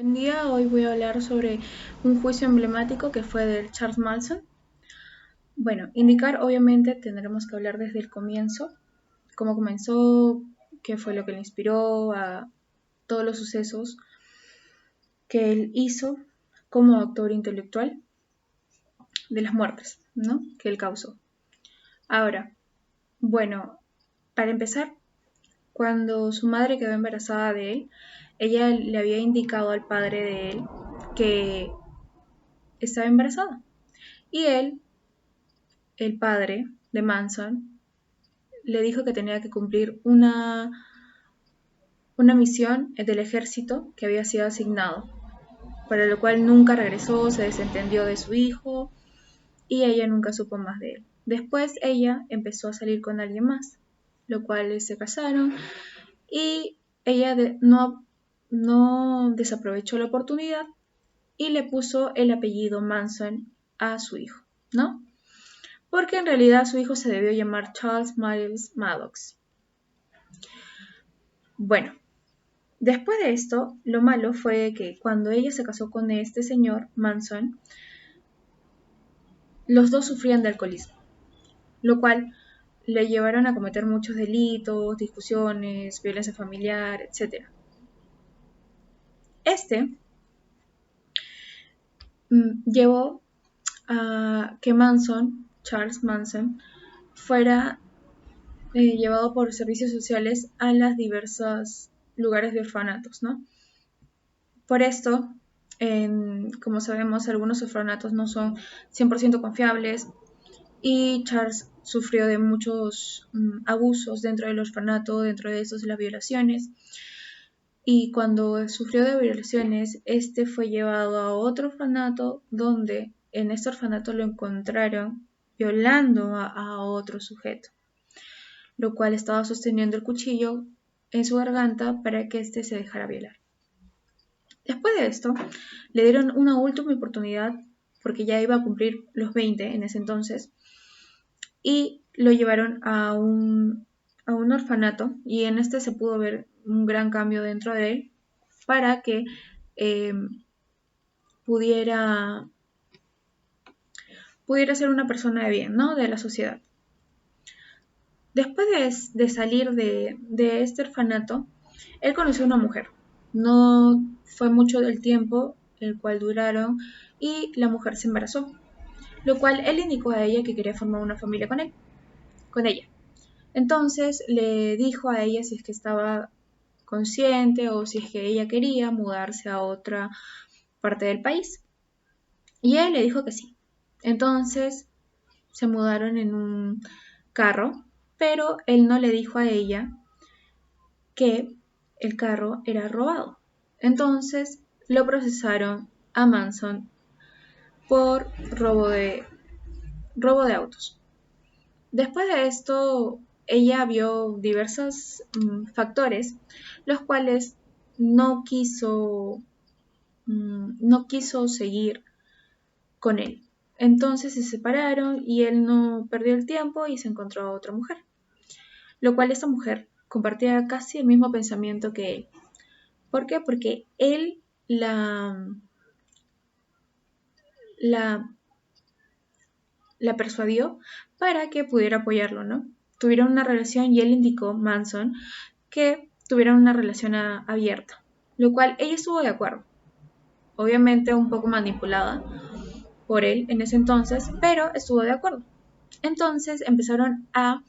Buen día, hoy voy a hablar sobre un juicio emblemático que fue del Charles Manson. Bueno, indicar obviamente tendremos que hablar desde el comienzo, cómo comenzó, qué fue lo que le inspiró a todos los sucesos que él hizo como autor intelectual de las muertes, ¿no? Que él causó. Ahora, bueno, para empezar, cuando su madre quedó embarazada de él, ella le había indicado al padre de él que estaba embarazada. Y él, el padre de Manson, le dijo que tenía que cumplir una misión del ejército que había sido asignado, para lo cual nunca regresó, se desentendió de su hijo y ella nunca supo más de él. Después ella empezó a salir con alguien más, lo cual se casaron y ella no desaprovechó la oportunidad y le puso el apellido Manson a su hijo, ¿no? Porque en realidad su hijo se debió llamar Charles Miles Maddox. Bueno, después de esto, lo malo fue que cuando ella se casó con este señor Manson, los dos sufrían de alcoholismo, lo cual le llevaron a cometer muchos delitos, discusiones, violencia familiar, etc. Este llevó a que Charles Manson, fuera llevado por servicios sociales a las diversas lugares de orfanatos, ¿no? Por esto, como sabemos, algunos orfanatos no son 100% confiables y Charles sufrió de muchos abusos dentro del orfanato, dentro de esos las violaciones. Y cuando sufrió de violaciones, este fue llevado a otro orfanato donde en este orfanato lo encontraron violando a otro sujeto, lo cual estaba sosteniendo el cuchillo en su garganta para que éste se dejara violar. Después de esto, le dieron una última oportunidad porque ya iba a cumplir los 20 en ese entonces y lo llevaron a un orfanato y en este se pudo ver un gran cambio dentro de él para que eh, pudiera, pudiera ser una persona de bien, ¿no? De la sociedad. Después de salir de este orfanato, él conoció a una mujer. No fue mucho del tiempo el cual duraron y la mujer se embarazó, lo cual él indicó a ella que quería formar una familia con ella. Entonces le dijo a ella si es que estaba consciente o si es que ella quería mudarse a otra parte del país. Y él le dijo que sí. Entonces se mudaron en un carro, pero él no le dijo a ella que el carro era robado. Entonces lo procesaron a Manson por robo de autos. Después de esto, ella vio diversos factores, los cuales no quiso, no quiso seguir con él. Entonces se separaron y él no perdió el tiempo y se encontró a otra mujer, lo cual esta mujer compartía casi el mismo pensamiento que él. ¿Por qué? Porque él la, la persuadió para que pudiera apoyarlo, ¿no? Tuvieron una relación y él indicó, Manson, que tuvieran una relación abierta, lo cual ella estuvo de acuerdo. Obviamente un poco manipulada por él en ese entonces, pero estuvo de acuerdo. Entonces empezaron a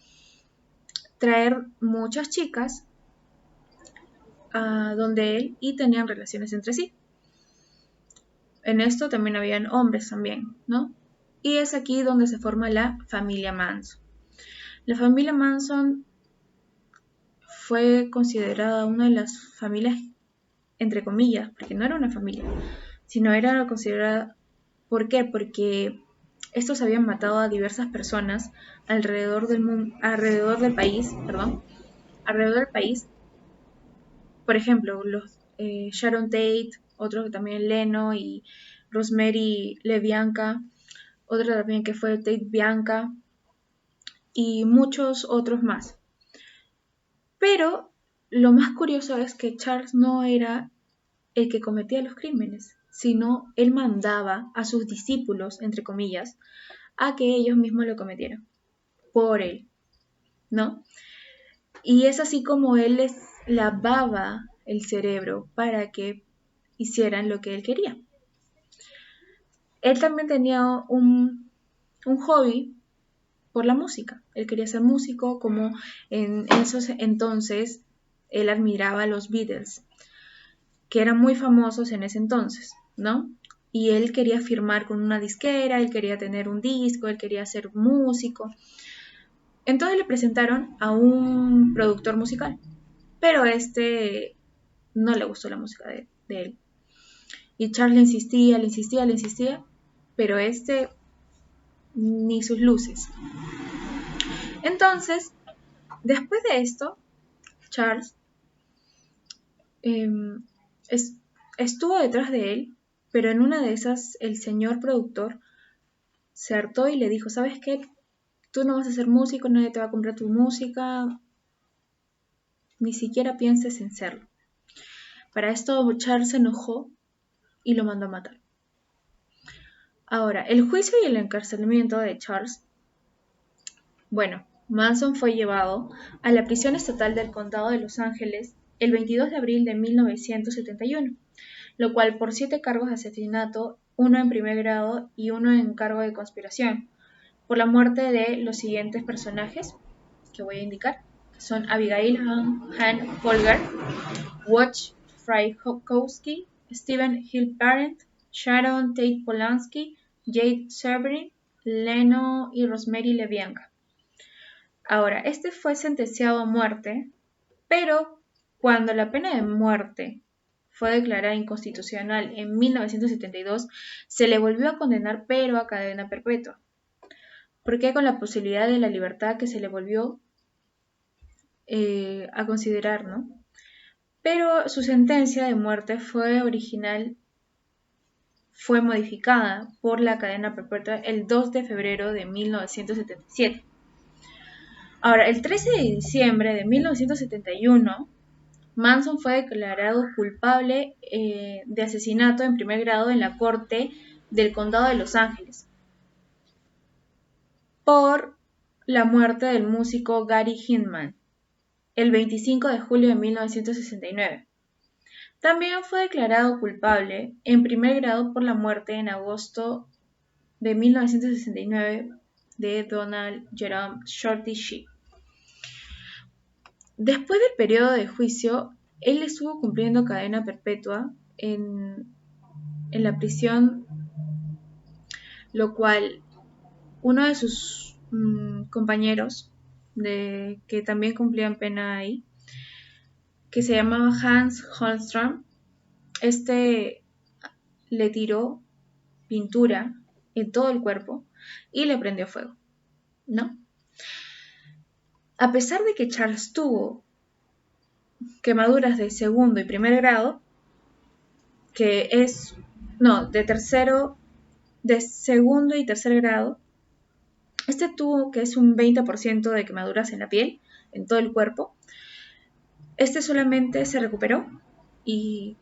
traer muchas chicas a donde él y tenían relaciones entre sí. En esto también habían hombres también, ¿no? Y es aquí donde se forma la familia Manson. La familia Manson fue considerada una de las familias, entre comillas, porque no era una familia, sino era considerada. ¿Por qué? Porque estos habían matado a diversas personas alrededor del mundo, alrededor del país. Por ejemplo, los Sharon Tate, otro también Leno y Rosemary LeBianca, otra también que fue Tate Bianca y muchos otros más. Pero lo más curioso es que Charles no era el que cometía los crímenes, sino él mandaba a sus discípulos, entre comillas, a que ellos mismos lo cometieran por él, ¿no? Y es así como él les lavaba el cerebro para que hicieran lo que él quería. Él también tenía un hobby por la música. Él quería ser músico, como en esos entonces él admiraba a los Beatles, que eran muy famosos en ese entonces, ¿no? Y él quería firmar con una disquera, él quería tener un disco, él quería ser músico. Entonces le presentaron a un productor musical, pero no le gustó la música de él. Y Charles le insistía, pero ni sus luces. Entonces, después de esto, Charles eh, estuvo detrás de él, pero en una de esas el señor productor se hartó y le dijo, ¿sabes qué? Tú no vas a ser músico, nadie te va a comprar tu música, ni siquiera pienses en serlo. Para esto Charles se enojó y lo mandó a matar. Ahora, el juicio y el encarcelamiento de Charles. Bueno, Manson fue llevado a la prisión estatal del condado de Los Ángeles el 22 de abril de 1971, lo cual por 7 cargos de asesinato, uno en primer grado y uno en cargo de conspiración, por la muerte de los siguientes personajes que voy a indicar, que son Abigail Han Folger, Watch Frykowski, Stephen Hill Parent, Sharon Tate Polanski, Jade Severin, Leno y Rosemary LeBianca. Ahora, fue sentenciado a muerte, pero cuando la pena de muerte fue declarada inconstitucional en 1972, se le volvió a condenar, pero a cadena perpetua. ¿Por qué? Con la posibilidad de la libertad que se le volvió a considerar, ¿no? Pero su sentencia de muerte fue modificada por la cadena perpetua el 2 de febrero de 1977. Ahora, el 13 de diciembre de 1971, Manson fue declarado culpable de asesinato en primer grado en la corte del condado de Los Ángeles por la muerte del músico Gary Hinman el 25 de julio de 1969. También fue declarado culpable en primer grado por la muerte en agosto de 1969 de Donald Jerome Shorty Shee. Después del periodo de juicio, él estuvo cumpliendo cadena perpetua en la prisión, lo cual uno de sus compañeros que también cumplían pena ahí, que se llamaba Hans Holmstrom, le tiró pintura en todo el cuerpo y le prendió fuego, ¿no? A pesar de que Charles tuvo quemaduras de segundo y primer grado, de segundo y tercer grado, tuvo que es un 20% de quemaduras en la piel, en todo el cuerpo. Solamente se recuperó y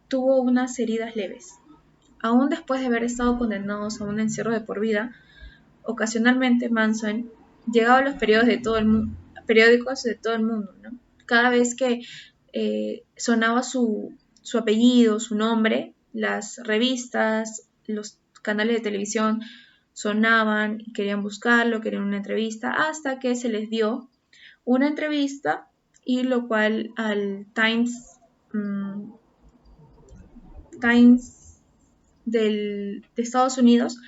tuvo unas heridas leves. Aún después de haber estado condenados a un encierro de por vida, ocasionalmente Manson llegaba a los periódicos de todo el mundo, ¿no? Cada vez que sonaba su apellido, su nombre, las revistas, los canales de televisión sonaban y querían buscarlo, querían una entrevista, hasta que se les dio una entrevista y lo cual al Times de Estados Unidos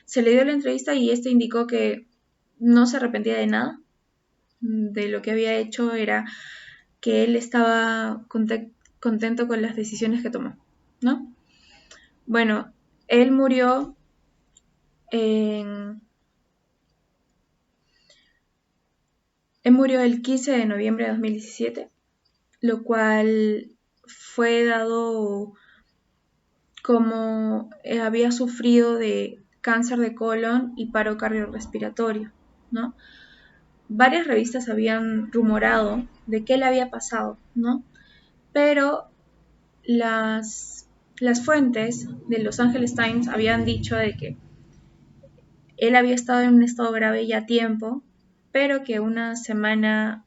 se le dio la entrevista y indicó que no se arrepentía de nada, de lo que había hecho, era que él estaba contento con las decisiones que tomó, ¿no? Bueno, él murió el 15 de noviembre de 2017, lo cual fue dado como había sufrido de cáncer de colon y paro cardiorrespiratorio, ¿no? Varias revistas habían rumorado de qué le había pasado, ¿no? Pero las fuentes de Los Angeles Times habían dicho de que él había estado en un estado grave ya a tiempo, pero que una semana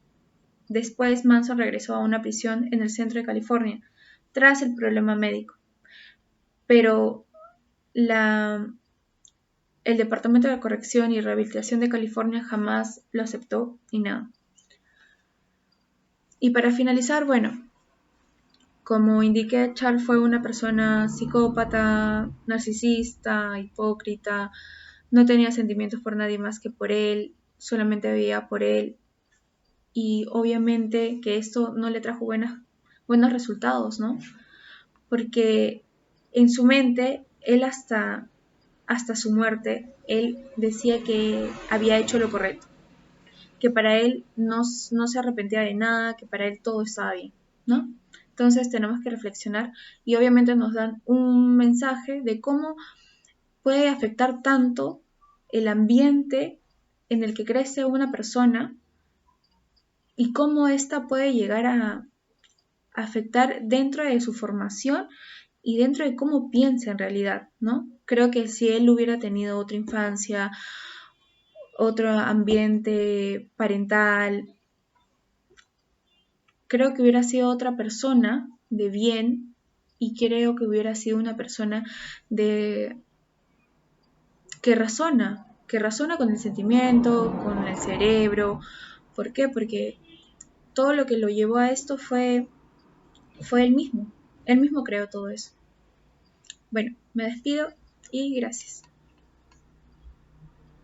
después Manson regresó a una prisión en el centro de California tras el problema médico. Pero el Departamento de Corrección y Rehabilitación de California jamás lo aceptó y nada. Y para finalizar, bueno, como indiqué, Charles fue una persona psicópata, narcisista, hipócrita, no tenía sentimientos por nadie más que por él, solamente vivía por él. Y obviamente que esto no le trajo buenos resultados, ¿no? Porque en su mente, él hasta su muerte, él decía que había hecho lo correcto, que para él no se arrepentía de nada, que para él todo estaba bien, ¿no? Entonces tenemos que reflexionar y obviamente nos dan un mensaje de cómo puede afectar tanto el ambiente en el que crece una persona y cómo ésta puede llegar a afectar dentro de su formación y dentro de cómo piensa en realidad, ¿no? Creo que si él hubiera tenido otra infancia, otro ambiente parental, creo que hubiera sido otra persona de bien y creo que hubiera sido una persona de que razona con el sentimiento, con el cerebro. ¿Por qué? Porque todo lo que lo llevó a esto fue él mismo. Él mismo creó todo eso. Bueno, me despido y gracias.